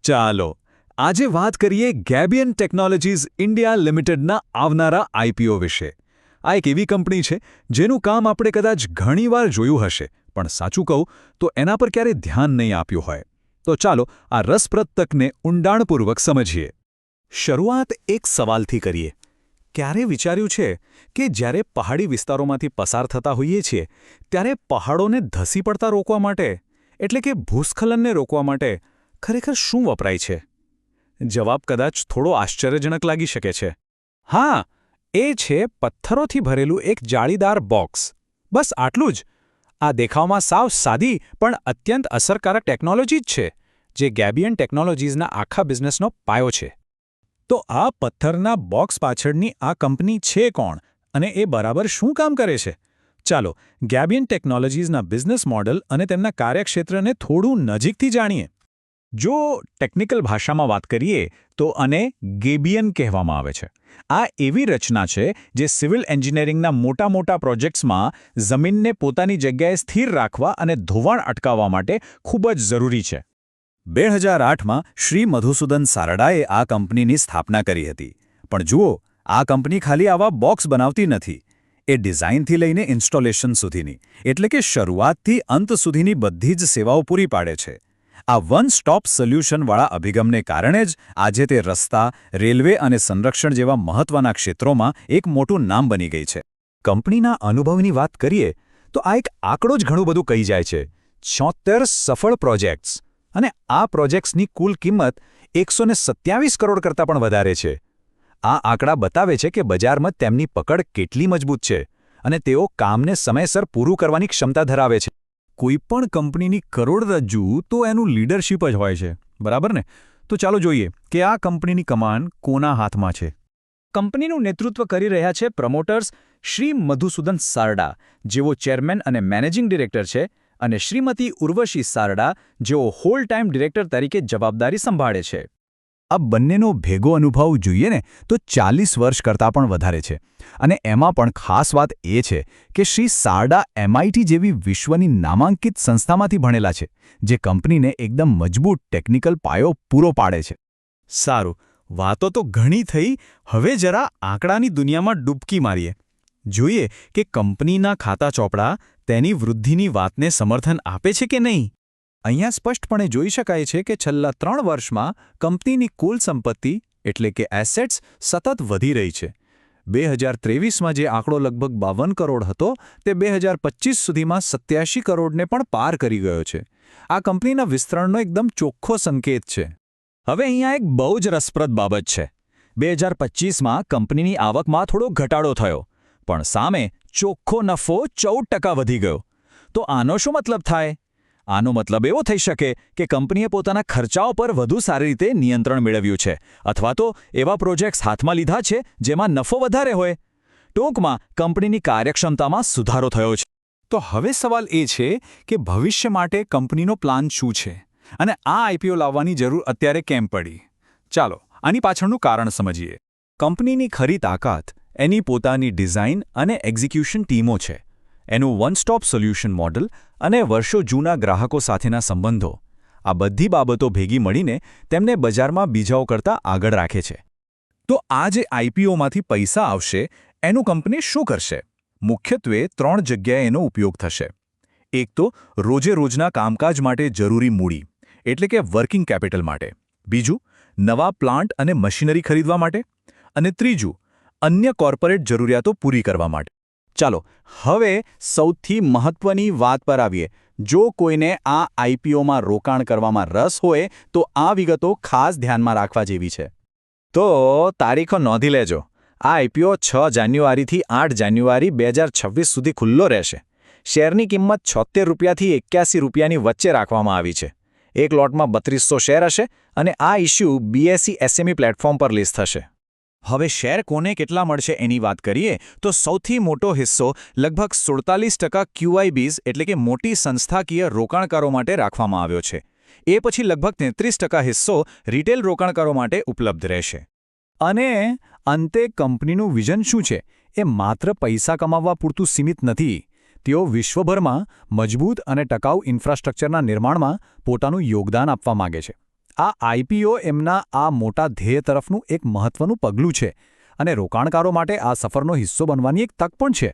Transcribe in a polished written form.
ચાલો આજે વાત કરીએ ગેબિયન ટેકનોલોજીઝ ઇન્ડિયા લિમિટેડના આવનારા આઈપીઓ વિશે. આ એક એવી કંપની છે જેનું કામ આપણે કદાચ ઘણીવાર જોયું હશે, પણ સાચું કહું તો એના પર ક્યારે ધ્યાન નહીં આપ્યું હોય. તો ચાલો આ રસપ્રદ તકને ઊંડાણપૂર્વક સમજીએ. શરૂઆત એક સવાલથી કરીએ. ક્યારે વિચાર્યું છે કે જ્યારે પહાડી વિસ્તારોમાંથી પસાર થતા હોઈએ છીએ ત્યારે પહાડોને ધસી પડતા રોકવા માટે, એટલે કે ભૂસ્ખલનને રોકવા માટે ખરેખર શું વપરાય છે? જવાબ કદાચ થોડો આશ્ચર્યજનક લાગી શકે છે. હા, એ છે પથ્થરોથી ભરેલું એક જાળીદાર બોક્સ. બસ આટલું જ. આ દેખાવમાં સાવ સાદી પણ અત્યંત અસરકારક ટેકનોલોજી જ છે, જે ગેબિયન ટેકનોલોજીઝના આખા બિઝનેસનો પાયો છે. તો આ પથ્થરના બોક્સ પાછળની આ કંપની છે કોણ અને એ બરાબર શું કામ કરે છે? ચાલો ગેબિયન ટેકનોલોજીઝના બિઝનેસ મોડલ અને તેમના કાર્યક્ષેત્રને થોડું નજીકથી જાણીએ. જો ટેકનિકલ ભાષામાં વાત કરીએ તો આને ગેબિયન કહેવામાં આવે છે. આ એવી રચના છે જે સિવિલ એન્જિનિયરિંગના મોટા પ્રોજેક્ટ્સમાં જમીનને પોતાની જગ્યાએ સ્થિર રાખવા અને ધોવાણ અટકાવવા માટે ખૂબ જ જરૂરી છે. 2008માં શ્રી મધુસૂદન સારડાએ આ કંપનીની સ્થાપના કરી હતી. પણ જુઓ, આ કંપની ખાલી આવા બોક્સ બનાવતી નથી. એ ડિઝાઇનથી લઈને ઇન્સ્ટોલેશન સુધીની, એટલે કે શરૂઆતથી અંત સુધીની બધી જ સેવાઓ પૂરી પાડે છે. આ વન સ્ટોપ સોલ્યુશનવાળા અભિગમને કારણે જ આજે તે રસ્તા, રેલવે અને સંરક્ષણ જેવા મહત્વના ક્ષેત્રોમાં એક મોટું નામ બની ગઈ છે. કંપનીના અનુભવની વાત કરીએ તો આ એક આંકડો જ ઘણું બધું કહી જાય છે. 76 સફળ પ્રોજેક્ટ્સ, અને આ પ્રોજેક્ટ્સની કુલ કિંમત 127 કરોડ કરતાં પણ વધારે છે. આ આંકડા બતાવે છે કે બજારમાં તેમની પકડ કેટલી મજબૂત છે અને તેઓ કામને સમયસર પૂરું કરવાની ક્ષમતા ધરાવે છે. કોઈપણ કંપનીની કરોડરજ્જુ તો એનું લીડરશિપ જ હોય છે, બરાબર ને? તો ચાલો જોઈએ કે આ કંપનીની કમાન કોના હાથમાં છે. કંપનીનું નેતૃત્વ કરી રહ્યા છે પ્રમોટર્સ શ્રી મધુસૂદન સારડા, જેઓ ચેરમેન અને મેનેજિંગ ડિરેક્ટર છે, અને શ્રીમતી ઉર્વશી સારડા, જેઓ હોલ ટાઈમ ડિરેક્ટર તરીકે જવાબદારી સંભાળે છે. આ બંનેનો ભેગો અનુભવ જોઈએ ને તો 40 વર્ષ કરતાં પણ વધારે છે. અને એમાં પણ ખાસ વાત એ છે કે શ્રી સારડા MIT જેવી વિશ્વની નામાંકિત સંસ્થામાંથી ભણેલા છે, જે કંપનીને એકદમ મજબૂત ટેકનિકલ પાયો પૂરો પાડે છે. સારું, વાતો તો ઘણી થઈ. હવે જરા આંકડાની દુનિયામાં ડૂબકી મારીએ. જોઈએ કે કંપનીના ખાતા ચોપડા તેની વૃદ્ધિની વાતને સમર્થન આપે છે કે નહીં. અહીંયા સ્પષ્ટપણે જોઈ શકાય છે કે છેલ્લા 3 વર્ષમાં કંપનીની કુલ સંપત્તિ, એટલે કે એસેટ્સ, સતત વધી રહી છે. 2023માં જે આંકડો લગભગ 52 કરોડ હતો, તે 2025 સુધીમાં 87 કરોડને પણ પાર કરી ગયો છે. આ કંપનીના વિસ્તરણનો એકદમ ચોખ્ખો સંકેત છે. હવે અહીંયા એક બહુ જ રસપ્રદ બાબત છે. 2025માં કંપનીની આવકમાં થોડો ઘટાડો થયો, પણ સામે ચોખ્ખો નફો 14% વધી ગયો. તો આનો શું મતલબ થાય? આનો મતલબ એવો થઈ શકે કે કંપનીએ પોતાના ખર્ચાઓ પર વધુ સારી રીતે નિયંત્રણ મેળવ્યું છે, અથવા તો એવા પ્રોજેક્ટ્સ હાથમાં લીધા છે જેમાં નફો વધારે હોય. ટૂંકમાં કંપનીની કાર્યક્ષમતામાં સુધારો થયો છે. તો હવે સવાલ એ છે કે ભવિષ્ય માટે કંપનીનો પ્લાન શું છે અને આ આઈપીઓ લાવવાની જરૂર અત્યારે કેમ પડી? ચાલો આની પાછળનું કારણ સમજીએ. કંપનીની ખરી તાકાત એની પોતાની ડિઝાઇન અને એક્ઝિક્યુશન ટીમો છે, એનું વન સ્ટોપ સોલ્યુશન મોડલ અને વર્ષો જૂના ગ્રાહકો સાથેના સંબંધો. આ બધી બાબતો ભેગી મળીને તેમને બજારમાં બીજાઓ કરતાં આગળ રાખે છે. તો આ જે આઈપીઓમાંથી પૈસા આવશે એનું કંપની શું કરશે? મુખ્યત્વે 3 જગ્યાએ એનો ઉપયોગ થશે. એક તો રોજેરોજના કામકાજ માટે જરૂરી મૂડી, એટલે કે વર્કિંગ કેપિટલ માટે. બીજું, નવા પ્લાન્ટ અને મશીનરી ખરીદવા માટે. અને ત્રીજું, અન્ય કોર્પોરેટ જરૂરિયાતો પૂરી કરવા માટે. ચાલો હવે સૌથી મહત્વની વાત પર આવીએ. જો કોઈને આ આઈપીઓમાં રોકાણ કરવામાં રસ હોય તો આ વિગતો ખાસ ધ્યાનમાં રાખવા જેવી છે. તો તારીખો નોંધી લેજો. આ આઈપીઓ 6 જાન્યુઆરીથી 8 જાન્યુઆરી 2026 સુધી ખુલ્લો રહેશે. શેરની કિંમત 76 રૂપિયાથી 81 રૂપિયાની વચ્ચે રાખવામાં આવી છે. એક લોટમાં 3200 શેર હશે અને આ ઇશ્યુ BSE SME પ્લેટફોર્મ પર લિસ્ટ થશે. હવે શેર કોને કેટલા મળશે એની વાત કરીએ તો સૌથી મોટો હિસ્સો લગભગ 47% QIBs, એટલે કે મોટી સંસ્થાકીય રોકાણકારો માટે રાખવામાં આવ્યો છે. એ પછી લગભગ 33% હિસ્સો રિટેલ રોકાણકારો માટે ઉપલબ્ધ રહેશે. અને અંતે કંપનીનું વિઝન શું છે? એ માત્ર પૈસા કમાવવા પૂરતું સીમિત નથી. તેઓ વિશ્વભરમાં મજબૂત અને ટકાઉ ઇન્ફ્રાસ્ટ્રક્ચરના નિર્માણમાં પોતાનું યોગદાન આપવા માગે છે. આ આઈપીઓ એમના આ મોટા ધ્યેય તરફનું એક મહત્વનું પગલું છે અને રોકાણકારો માટે આ સફરનો હિસ્સો બનવાની એક તક પણ છે.